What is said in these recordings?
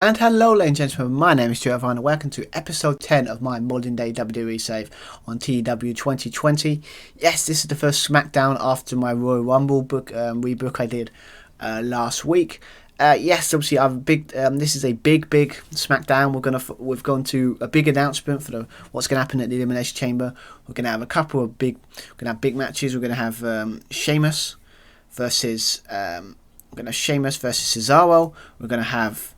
And hello ladies and gentlemen, my name is Stuart Vine and welcome to episode 10 of my modern day WWE save on TW 2020. Yes, this is the first SmackDown after my Royal Rumble rebook I did last week. Yes, obviously this is a big SmackDown. We've gone to a big announcement for what's going to happen at the Elimination Chamber. We're going to have a couple of big matches. We're going to have Sheamus versus Cesaro. We're going to have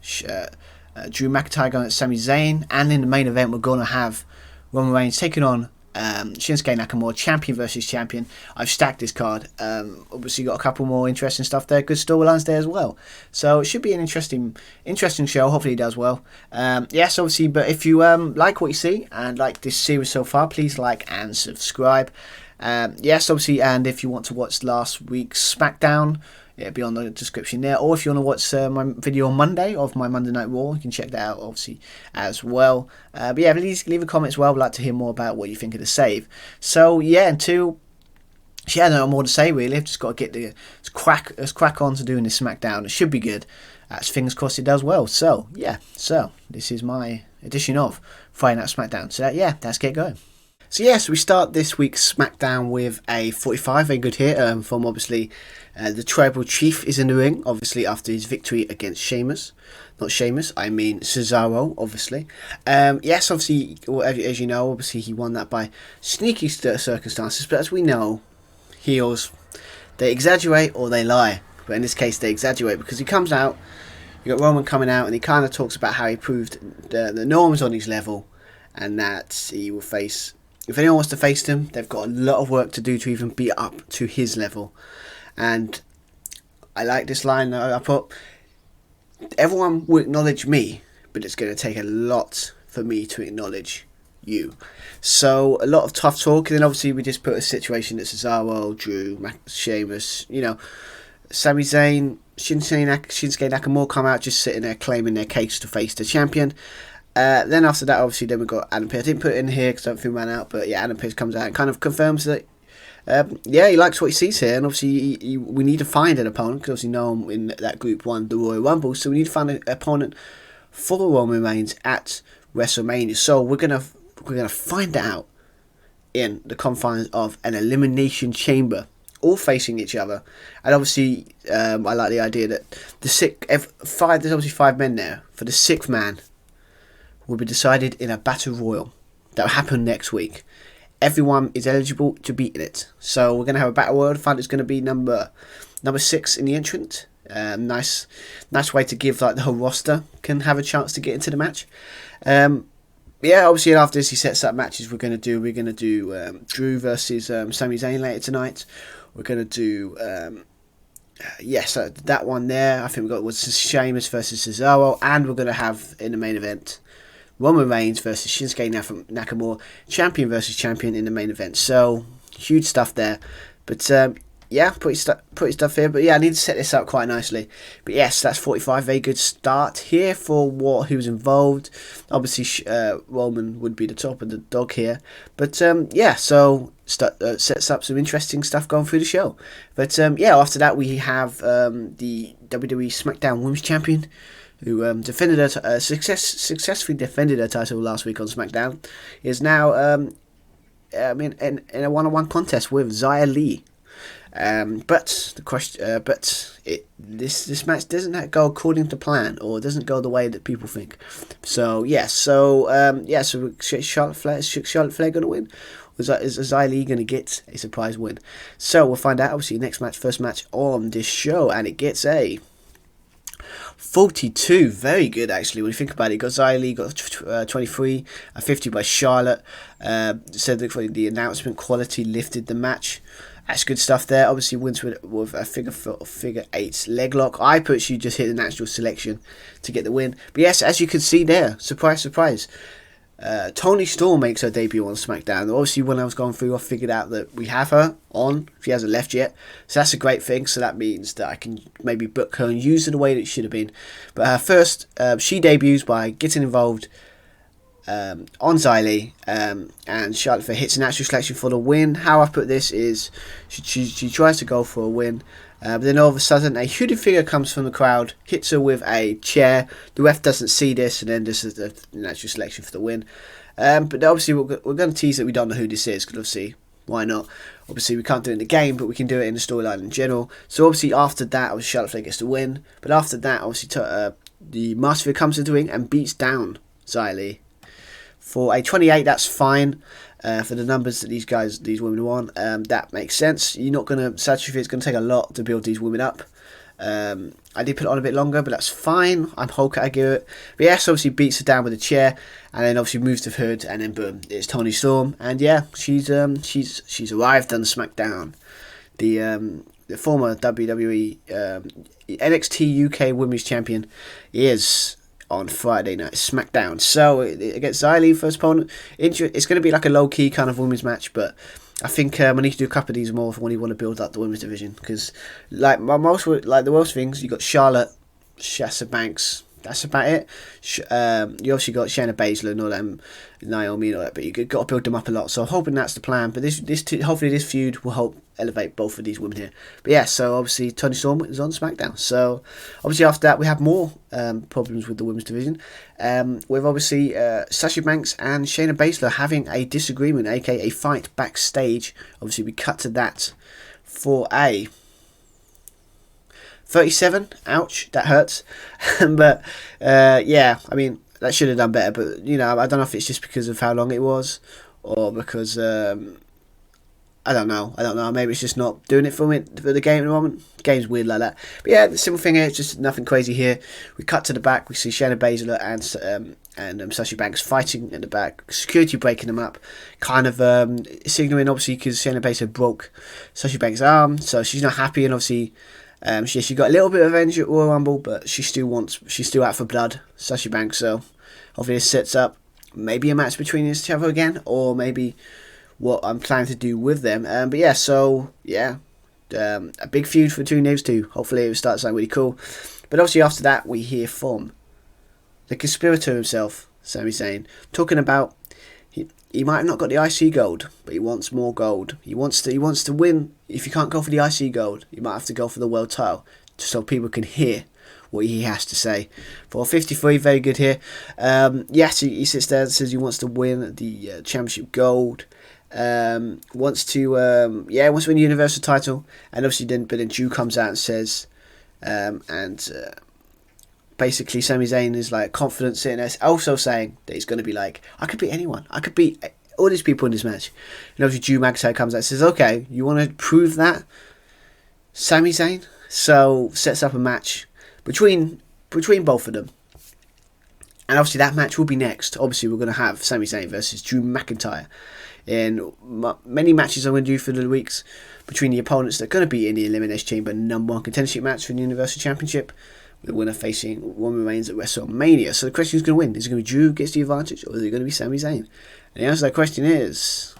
Drew McIntyre going at Sami Zayn, and in the main event we're going to have Roman Reigns taking on Shinsuke Nakamura, champion versus champion. I've stacked this card. Obviously got a couple more interesting stuff there, good storylines there as well. So it should be an interesting show. Hopefully it does well. Yes, obviously, but if you like what you see and like this series so far, please like and subscribe. Yes, obviously, and if you want to watch last week's SmackDown, it'll be on the description there. Or if you want to watch my video on Monday of my Monday Night Raw, you can check that out, obviously, as well. But yeah, please leave a comment as well. I'd like to hear more about what you think of the save. So yeah, no more to say really. I've just got to get let's crack on to doing this SmackDown. It should be good. Fingers crossed it does well. So yeah, this is my edition of Friday Night SmackDown. So yeah, let's get going. So yes, we start this week's SmackDown with a 45, very good hit from obviously the Tribal Chief is in the ring, obviously after his victory against Sheamus. Not Sheamus, I mean Cesaro, obviously. Yes, obviously, as you know, obviously he won that by sneaky circumstances, but as we know, heels, they exaggerate or they lie. But in this case, they exaggerate because he comes out, you got Roman coming out and he kind of talks about how he proved the norms on his level and that he will face... If anyone wants to face them, they've got a lot of work to do to even be up to his level. And I like this line that I put. Everyone will acknowledge me, but it's going to take a lot for me to acknowledge you. So a lot of tough talk. And then obviously we just put a situation that Cesaro, Drew, Sheamus, Sami Zayn, Shinsuke Nakamura come out just sitting there claiming their case to face the champion. Then after that, obviously, then we got Adam Pearce. I didn't put it in here because I don't feel ran out, but yeah, Adam Pearce comes out and kind of confirms that, he likes what he sees here, and obviously we need to find an opponent because obviously no one in that group won the Royal Rumble, so we need to find an opponent for Roman Reigns at WrestleMania. So we're gonna find out in the confines of an Elimination Chamber, all facing each other, and obviously I like the idea that there's obviously 5 men there. For the 6th man will be decided in a battle royal that will happen next week. Everyone is eligible to be in it. So we're going to have a battle royal. I find it's going to be number 6 in the entrant. Nice way to give like the whole roster can have a chance to get into the match. Yeah, obviously after this he sets up matches we're going to do Drew versus Sami Zayn later tonight. We're going to do that one there. I think we got Sheamus versus Cesaro, and we're going to have in the main event Roman Reigns versus Shinsuke Nakamura, champion versus champion in the main event. So, huge stuff there. But, pretty stuff here. But, yeah, I need to set this up quite nicely. But, yes, that's 45. Very good start here for who's involved. Obviously, Roman would be the top of the dog here. But, so sets up some interesting stuff going through the show. But, after that, we have the WWE SmackDown Women's Champion, who successfully defended her title last week on SmackDown, is now in a one-on-one contest with Xia Li. But the question, this match doesn't go according to plan, or doesn't go the way that people think. So Charlotte Flair going to win? Is Xia Li going to get a surprise win? So we'll find out. Obviously, first match on this show, and it gets a 42, very good actually when you think about it. Xia Li got 23, a 50 by Charlotte. Said that the announcement quality lifted the match. That's good stuff there. Obviously wins with a figure 8 leg lock. I put she just hit the natural selection to get the win. But yes, as you can see there, surprise, Toni Storm makes her debut on SmackDown. Obviously, when I was going through, I figured out that we have her on. She hasn't left yet. So that's a great thing. So that means that I can maybe book her and use her the way that it should have been. But her first, she debuts by getting involved on Xia Li. And Charlotte Flair hits a natural selection for the win. How I put this is she tries to go for a win. But then all of a sudden, a hooded figure comes from the crowd, hits her with a chair. The ref doesn't see this, and then this is the natural selection for the win. But obviously, we're going to tease that we don't know who this is, because obviously, why not? Obviously, we can't do it in the game, but we can do it in the storyline in general. So obviously, after that, obviously Charlotte Flair gets the win. But after that, obviously, the Master Figure comes into the ring and beats down Xia Li. For a 28, that's fine. For the numbers that these women are on, that makes sense. You're not going to sacrifice. It's going to take a lot to build these women up. I did put it on a bit longer, but that's fine. I'm Hulk, I give it. But yes, obviously beats her down with a chair, and then obviously moves the hood, and then boom, it's Toni Storm, and yeah, she's arrived on SmackDown. The former WWE NXT UK Women's Champion is on Friday night SmackDown. So against Xia Li, first opponent. It's going to be like a low key kind of women's match, but I think we need to do a couple of these more when you want to build up the women's division, because the worst things, you got Charlotte, Sasha Banks. That's about it. You obviously got Shayna Baszler and all that, Naomi and all that, but you've got to build them up a lot. So I'm hoping that's the plan. But hopefully this feud will help elevate both of these women here. But yeah, so obviously Toni Storm is on SmackDown. So obviously after that we have more problems with the women's division. With obviously Sasha Banks and Shayna Baszler having a disagreement, aka a fight backstage. Obviously we cut to that for a 37, ouch, that hurts. But yeah, I mean, that should have done better. But you know, I don't know if it's just because of how long it was, or because I don't know. Maybe it's just not doing it for the game at the moment. The game's weird like that. But yeah, the simple thing here, it's just nothing crazy here. We cut to the back. We see Shayna Baszler and Sasha Banks fighting in the back. Security breaking them up, kind of signaling obviously because Shayna Baszler broke Sasha Banks' arm, so she's not happy, and obviously. She got a little bit of revenge at Royal Rumble, but she's still out for blood, Sasha Banks. So hopefully this sets up maybe a match between each other again, or maybe what I'm planning to do with them. But yeah, so yeah, a big feud between those two. Hopefully it will start something really cool. But obviously after that we hear from the conspirator himself, Sami Zayn, talking about he might have not got the IC gold, but he wants more gold. He wants to win. If you can't go for the IC gold, you might have to go for the world title, so people can hear what he has to say. For 53, very good here. Yes, he sits there and says he wants to win the championship gold. Wants to win the Universal title, and obviously then Drew comes out and says, basically Sami Zayn is like confident sitting there, also saying that he's going to be like, I could beat anyone. I could beat all these people in this match. And obviously Drew McIntyre comes out and says, okay, you want to prove that, Sami Zayn? So sets up a match between both of them. And obviously that match will be next. Obviously we're going to have Sami Zayn versus Drew McIntyre. In many matches I'm going to do for the weeks between the opponents that are going to be in the Elimination Chamber #1 contendership match for the Universal Championship, with the winner facing Roman Reigns at WrestleMania. So the question is going to win. Is it going to be Drew gets the advantage, or is it going to be Sami Zayn? And the answer to that question is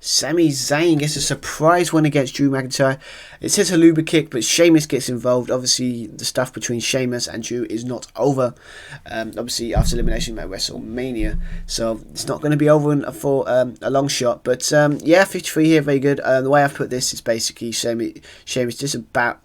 Sami Zayn gets a surprise win against Drew McIntyre. It says a Luba kick, but Sheamus gets involved. Obviously, the stuff between Sheamus and Drew is not over. Obviously, after elimination at WrestleMania, so it's not going to be over for a long shot. But yeah, 53 here, very good. The way I've put this is basically Sheamus just about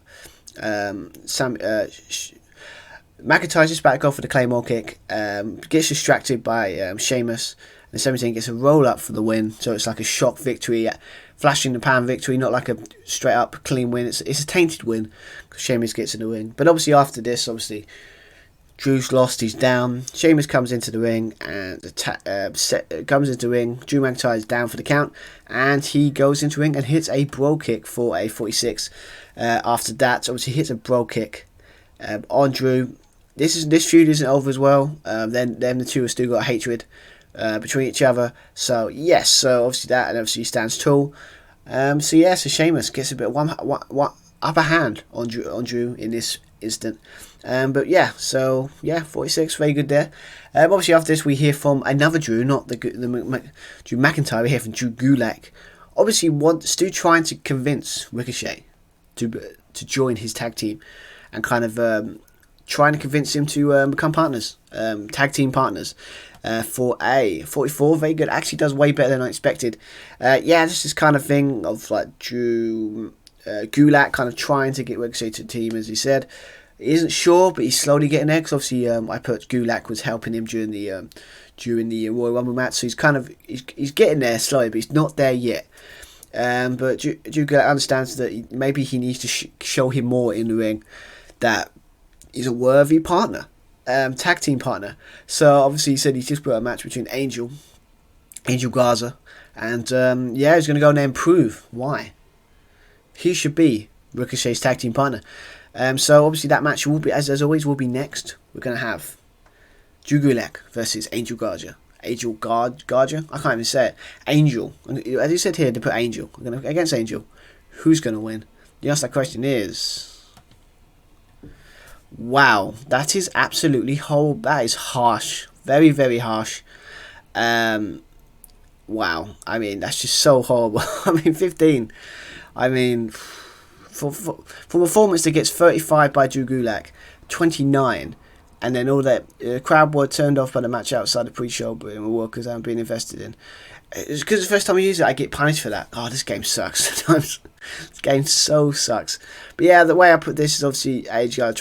McIntyre's just about to go for the Claymore kick. Gets distracted by Sheamus. And Sami Zayn gets a roll up for the win, so it's like a shock victory, flash in the pan victory, not like a straight up clean win. It's a tainted win because Sheamus gets in the ring. But obviously after this, Drew's lost, he's down. Sheamus comes into the ring and comes into the ring. Drew McIntyre is down for the count, and he goes into the ring and hits a bro kick for a 46. After that, obviously hits a bro kick on Drew. This feud isn't over as well. Then the two have still got hatred between each other. So yes, so obviously that, and obviously he stands tall. So Sheamus gets a bit of one upper hand on Drew in this instant. But yeah, so yeah, 46, very good there. Obviously after this we hear from another Drew, not the Drew McIntyre. We hear from Drew Gulak. Obviously still trying to convince Ricochet to join his tag team, and kind of trying to convince him to become partners, tag team partners. For a 44, very good. Actually does way better than I expected. This is kind of thing of like Drew Gulak kind of trying to get Ricochet to the team, as he said. He isn't sure, but he's slowly getting there, because obviously I put Gulak was helping him during the Royal Rumble match, so he's getting there slowly, but he's not there yet. But Drew Gulak understands that maybe he needs to show him more in the ring that he's a worthy partner, tag team partner. So obviously he said he's just put a match between Angel Garza, and he's going to go in there and prove why he should be Ricochet's tag team partner. So obviously that match will be, as always, will be next. We're going to have Drew Gulak versus Angel Garza. Garza? I can't even say it. Angel. As you said here, to put Angel. Against Angel. Who's going to win? The answer to that question is... Wow. That is absolutely horrible. That is harsh. Very, very harsh. Wow. I mean, that's just so horrible. I mean, 15. I mean... For performance that gets 35 by Drew Gulak, 29, and then all that crowd were turned off by the match outside the pre-show, but workers haven't been invested in. It's because the first time I use it, I get punished for that. Oh, this game sucks sometimes. This game so sucks. But yeah, the way I put this is obviously Angel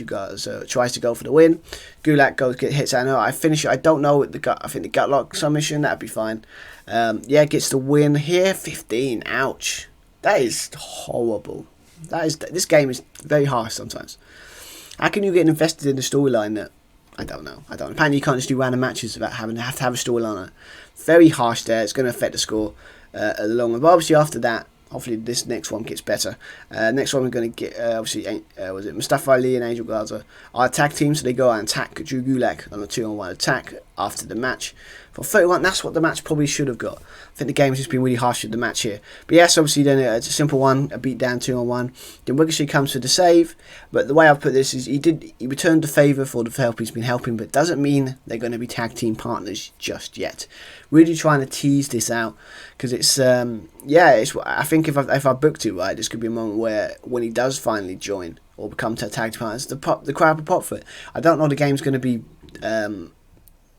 Garza tries to go for the win. Gulak hits out. I finish it. I don't know the gut. I think the gutlock submission, that'd be fine. Gets the win here. 15. Ouch. That is horrible. This game is very harsh sometimes. How can you get invested in the storyline that... I don't know. Apparently you can't just do random matches without having to have a storyline on it. Very harsh there. It's going to affect the score along. But obviously after that, hopefully this next one gets better. Next one we're going to get, was it Mustafa Ali and Angel Garza are tag team, so they go out and attack Drew Gulak on a 2-on-1 attack after the match. For 31, that's what the match probably should have got. I think the game has just been really harsh with the match here. But yes, obviously then it's a simple one, a beat down 2-on-1. Then Ricochet comes for the save, but the way I've put this is he returned the favour for the help he's been helping, but doesn't mean they're going to be tag team partners just yet. Really trying to tease this out, because it's I think if I booked it right, this could be a moment where when he does finally join or become tag team partners, the crowd will pop for it. I don't know the game's going to be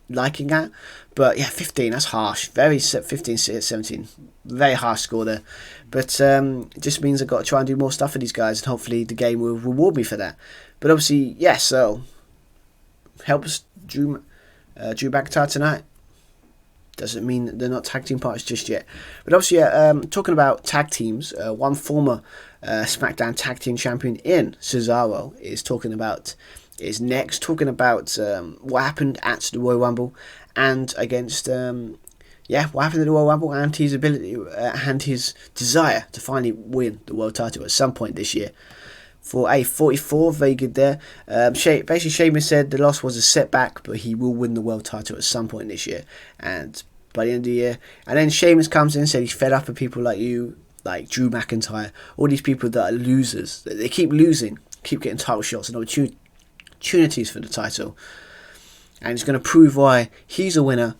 liking that, but yeah, 15, that's harsh. 15, 17, very harsh score there. But it just means I've got to try and do more stuff for these guys, and hopefully the game will reward me for that. But obviously, so helps Drew McIntyre tonight. Doesn't mean that they're not tag team partners just yet. But obviously, talking about tag teams, one former SmackDown tag team champion in Cesaro is talking about what happened at the Royal Rumble and against what happened at the Royal Rumble and his ability and his desire to finally win the world title at some point this year. For a 44, very good there. Basically, Sheamus said the loss was a setback, but he will win the world title at some point this year, and by the end of the year. And then Sheamus comes in and said he's fed up with people like you, like Drew McIntyre, all these people that are losers. They keep losing, keep getting title shots and opportunities for the title, and he's going to prove why he's a winner.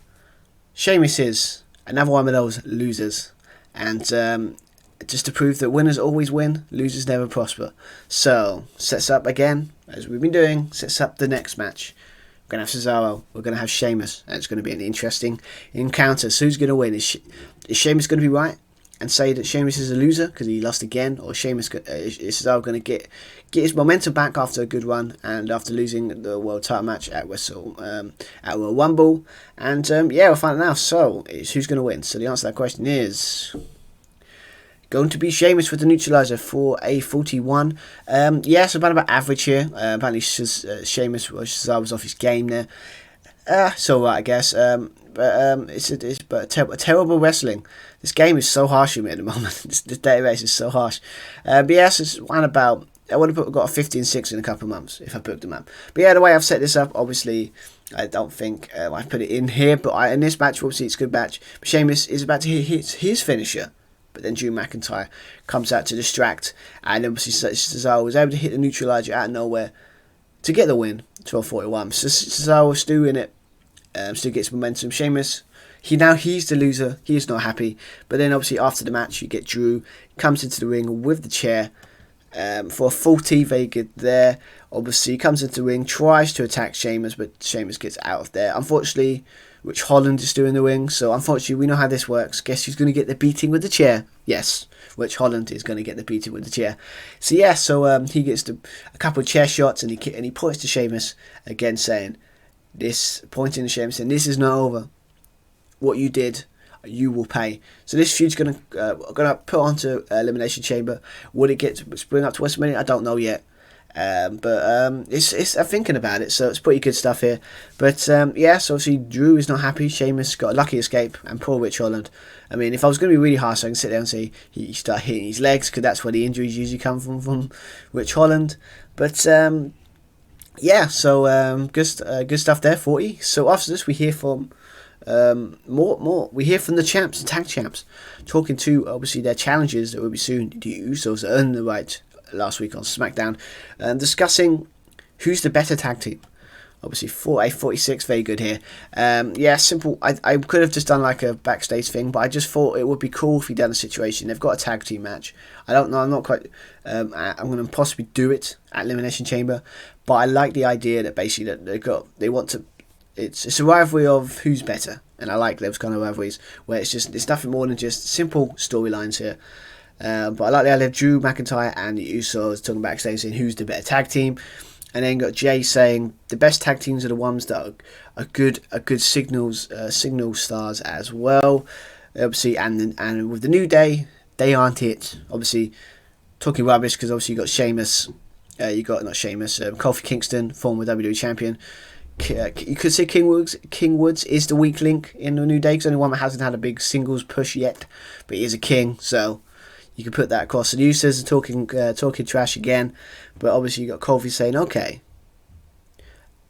Sheamus is another one of those losers, and just to prove that winners always win, losers never prosper. So, sets up again, as we've been doing, sets up the next match. We're going to have Cesaro, we're going to have Sheamus, and it's going to be an interesting encounter. So who's going to win? Is Sheamus going to be right and say that Sheamus is a loser because he lost again, or is Cesaro going to get his momentum back after a good run and after losing the world title match at Royal Rumble? And we'll find out now. So, who's going to win? So the answer to that question is going to be Sheamus with the neutralizer for a 41. So about average here. Apparently Sheamus was off his game there. So I guess. But terrible wrestling. This game is so harsh with me at the moment. This database is so harsh. It's one about... I would have got a 15-6 in a couple of months if I booked them up. But yeah, the way I've set this up, obviously, I don't think I've put it in here. But in this match, obviously, it's a good match. But Sheamus is about to hit his finisher. But then Drew McIntyre comes out to distract. And obviously, Cesaro was able to hit the neutralizer out of nowhere to get the win, 12-41. So Cesaro still in it. Still gets momentum. Sheamus, he's the loser. He is not happy. But then obviously after the match, you get Drew comes into the ring with the chair, for a 40, very good there. Obviously, he comes into the ring, tries to attack Sheamus, but Sheamus gets out of there. Unfortunately, Rich Holland is still in the ring, so unfortunately, we know how this works. Guess who's going to get the beating with the chair? Yes, Rich Holland is going to get the beating with the chair. So yeah, he gets a couple of chair shots, and he points to Sheamus again, saying, pointing to Sheamus, saying, "This is not over. What you did, you will pay." So this feud's gonna put onto Elimination Chamber. Would it get to spring up to WrestleMania? I don't know yet. But it's I'm thinking about it, so it's pretty good stuff here. But yeah, so obviously Drew is not happy. Sheamus got a lucky escape, and poor Rich Holland. I mean, if I was going to be really harsh, I can sit there and say he started hitting his legs, because that's where the injuries usually come from Rich Holland. But yeah, so good stuff there, 40. So after this, we hear from more. We hear from the champs, the tag champs, talking to obviously their challengers that will be soon. The Usos earned the right last week on SmackDown, discussing who's the better tag team. Obviously, 46, very good here. Yeah, simple. I could have just done like a backstage thing, but I just thought it would be cool if we done a situation. They've got a tag team match. I don't know. I'm not quite. I'm going to possibly do it at Elimination Chamber, but I like the idea that basically that they want to. It's a rivalry of who's better, and I like those kind of rivalries where it's nothing more than just simple storylines here. But I like the idea of Drew McIntyre and the Usos talking backstage, saying who's the better tag team, and then got Jay saying the best tag teams are the ones that are good signal stars as well. Obviously, and with the New Day, they aren't it. Obviously, talking rubbish, because obviously you got Sheamus, Kofi Kingston, former WWE champion. You could say King Woods is the weak link in the New Day, because only one that hasn't had a big singles push yet, but he is a king, so you can put that across. The Usos are talking trash again, but obviously you got Kofi saying, okay,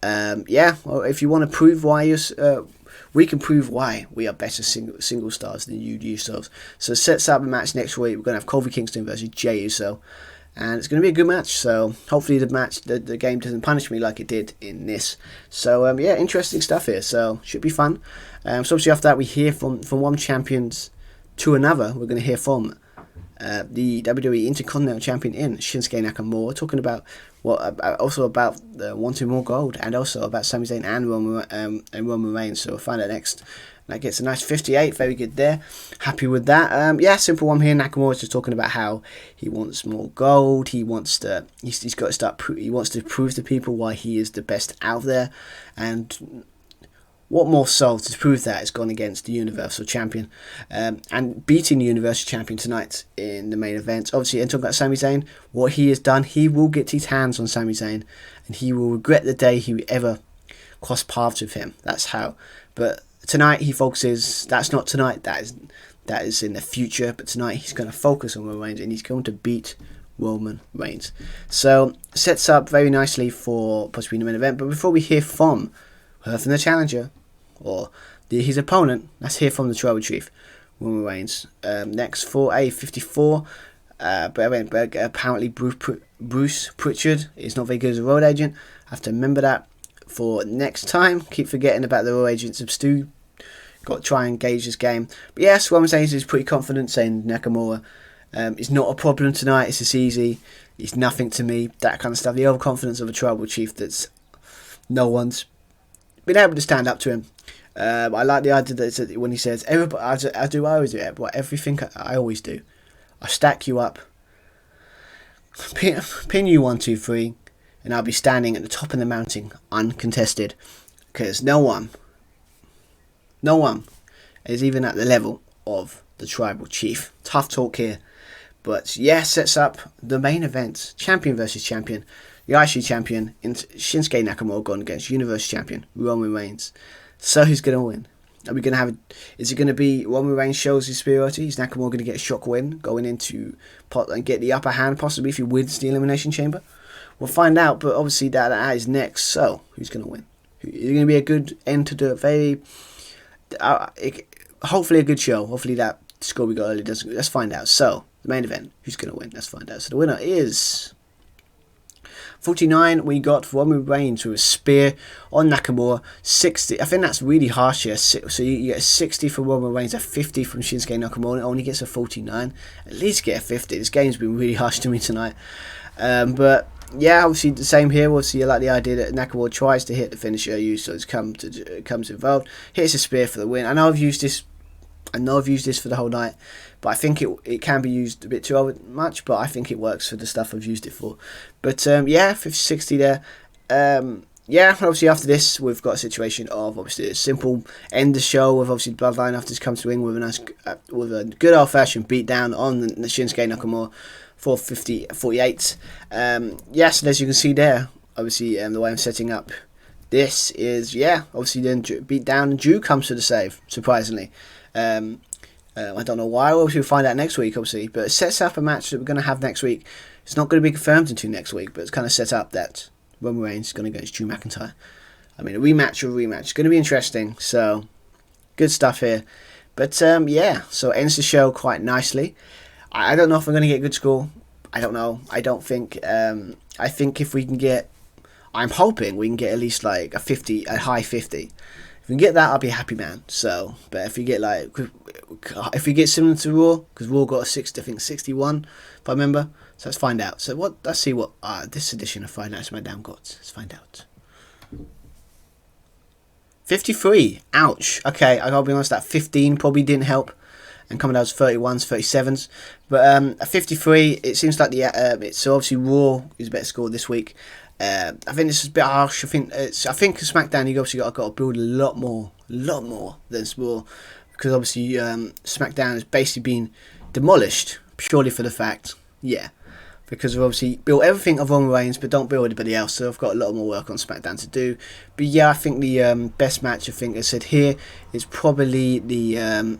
yeah, well, if you want to prove why we can prove why we are better single stars than you Usos. So it sets up a match next week. We're going to have Kofi Kingston versus Jey Uso, and it's going to be a good match. So hopefully the game doesn't punish me like it did in this. So yeah, interesting stuff here. So should be fun. So obviously after that, we hear from one champions to another. We're going to hear from the WWE Intercontinental Champion in Shinsuke Nakamura, talking about also about wanting more gold, and also about Sami Zayn and Roman Reigns. So we'll find out next. That gets a nice 58, very good there. Happy with that. Yeah, simple one here. Nakamura's just talking about how he wants more gold. He wants to prove to people why he is the best out there, and what more so to prove that has gone against the Universal Champion, and beating the Universal Champion tonight in the main event. Obviously, and talking about Sami Zayn, what he has done, he will get his hands on Sami Zayn, and he will regret the day he ever crossed paths with him. That's how. But tonight he focuses. That's not tonight. That is in the future. But tonight he's going to focus on Roman Reigns, and he's going to beat Roman Reigns. So sets up very nicely for possibly the main event. But before we hear from the challenger, or his opponent, let's hear from the Tribal Chief, Roman Reigns. Next for a 54. But apparently Bruce Pritchard is not very good as a road agent. I have to remember that for next time. Keep forgetting about the road agents of Stu. Got to try and gauge this game. But yes, Roman Reigns is pretty confident, saying Nakamura is not a problem tonight. It's just easy. It's nothing to me. That kind of stuff. The overconfidence of a Tribal Chief that's no one's been able to stand up to him. I like the idea that when he says, "Everybody, I always do it, but everything I always do, I stack you up, pin you 1, 2, 3, and I'll be standing at the top of the mountain uncontested, because no one is even at the level of the Tribal Chief." Tough talk here, but yeah, sets up the main event: champion versus champion. The IC champion in Shinsuke Nakamura going against Universal Champion Roman Reigns. So who's going to win? Are we going to have? Is it going to be Roman Reigns shows his superiority? Is Nakamura going to get a shock win going into pot and get the upper hand possibly if he wins the Elimination Chamber? We'll find out. But obviously that is next. So who's going to win? Is it going to be a good end to the very? Hopefully a good show. Hopefully that score we got earlier doesn't. Let's find out. So the main event. Who's going to win? Let's find out. So the winner is 49, we got Roman Reigns with a spear on Nakamura. 60, I think that's really harsh here. So you get a 60 from Roman Reigns, a 50 from Shinsuke Nakamura. Only gets a 49. At least get a 50. This game's been really harsh to me tonight. But yeah, obviously the same here. Obviously, I like the idea that Nakamura tries to hit the finisher, Usos comes involved, hits a spear for the win. I know I've used this for the whole night, but I think it can be used a bit too much, but I think it works for the stuff I've used it for. But yeah, 50-60 there. Yeah, obviously after this we've got a situation of obviously a simple end the show with obviously Bloodline after this comes to ring with a nice with a good old fashioned beat down on the Shinsuke Nakamura for 48. Yes, and as you can see there, obviously the way I'm setting up this is obviously then beat down and Drew comes to the save surprisingly. I don't know why. Obviously we'll find out next week obviously, but it sets up a match that we're going to have next week. It's not going to be confirmed until next week, but it's kind of set up that Roman Reigns is going to go against Drew McIntyre. I mean, a rematch. It's going to be interesting. So, good stuff here. But, yeah, so it ends the show quite nicely. I don't know if we're going to get a good score. I don't know. I don't think... I think if we can get... I'm hoping we can get at least like a high 50. If we can get that, I'll be a happy man. So, but if we get similar to Raw, because Raw got a 61, if I remember. So let's find out. So let's see what this edition of Friday Night SmackDown got. Let's find out. 53. Ouch. Okay, I gotta be honest, that 15 probably didn't help. And coming out as 31s, 37s. But a 53, it seems like so obviously Raw is a better score this week. I think this is a bit harsh. I think SmackDown you obviously got to build a lot more than Raw, because obviously SmackDown has basically been demolished purely for the fact, because we've obviously built everything of Roman Reigns, but don't build anybody else. So I've got a lot more work on SmackDown to do. But yeah, I think the best match I said here is probably the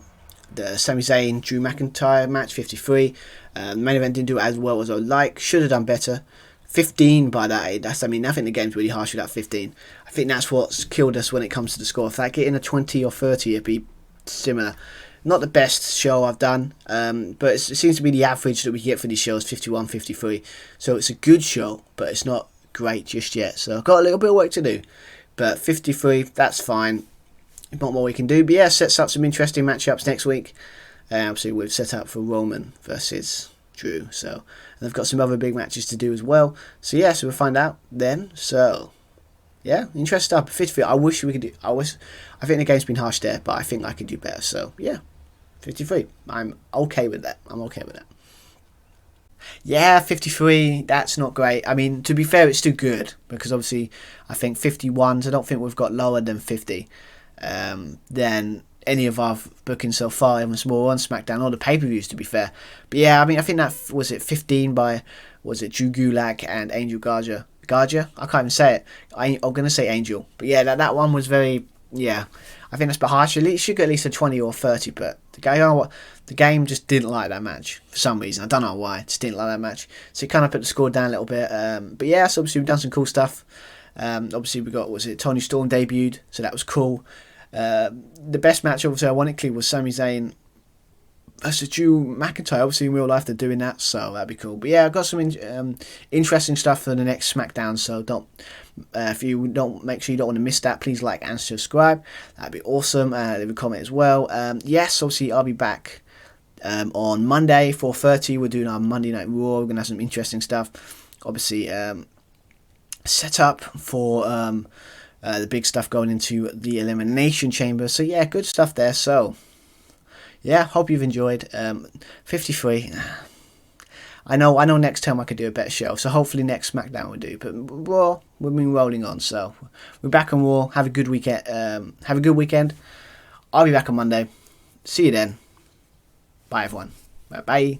Sami Zayn Drew McIntyre match 53. The main event didn't do as well as I would like. Should have done better. 15 by that age. I think the game's really harsh with that 15. I think that's what's killed us when it comes to the score. If that get in a 20 or 30, it'd be similar. Not the best show I've done, but it seems to be the average that we get for these shows, 51, 53. So it's a good show, but it's not great just yet. So I've got a little bit of work to do. But 53, that's fine. Not more we can do. But yeah, sets up some interesting matchups next week. Obviously, we've set up for Roman versus Drew. So, and they've got some other big matches to do as well. So yeah, so we'll find out then. So yeah, interesting stuff. 53. I wish we could do. I think the game's been harsh there, but I think I could do better. So yeah, 53. I'm okay with that. Yeah, 53. That's not great. I mean, to be fair, it's still good because obviously I think 51s. I don't think we've got lower than 50. Than any of our bookings so far, even small on SmackDown or the pay-per-views, to be fair. But yeah, I mean, I think that was it 15 by Drew Gulak and Angel Garza. I can't even say it. I'm gonna say Angel, but yeah, that one was very I think that's a bit harsh. At least should get at least a 20 or 30, but the game just didn't like that match for some reason. I don't know why. It just didn't like that match, so it kind of put the score down a little bit. But yeah, so obviously we've done some cool stuff. Obviously we got Tony Storm debuted, so that was cool. The best match, obviously, ironically, was Sami Zayn versus Drew McIntyre. Obviously, in real life, they're doing that, so that'd be cool. But yeah, I've got some interesting stuff for the next SmackDown. So if you don't, make sure you don't want to miss that. Please like and subscribe. That'd be awesome. Leave a comment as well. Yes, obviously, I'll be back on Monday, 4:30. We're doing our Monday Night Raw. We're gonna have some interesting stuff. Obviously, set up for the big stuff going into the Elimination Chamber. So yeah, good stuff there. So yeah, hope you've enjoyed. 53. I know next time I could do a better show. So hopefully next SmackDown we'll do. But Raw, we've been rolling on. So we're back on Raw. Have a good weekend. Have a good weekend. I'll be back on Monday. See you then. Bye everyone. Bye.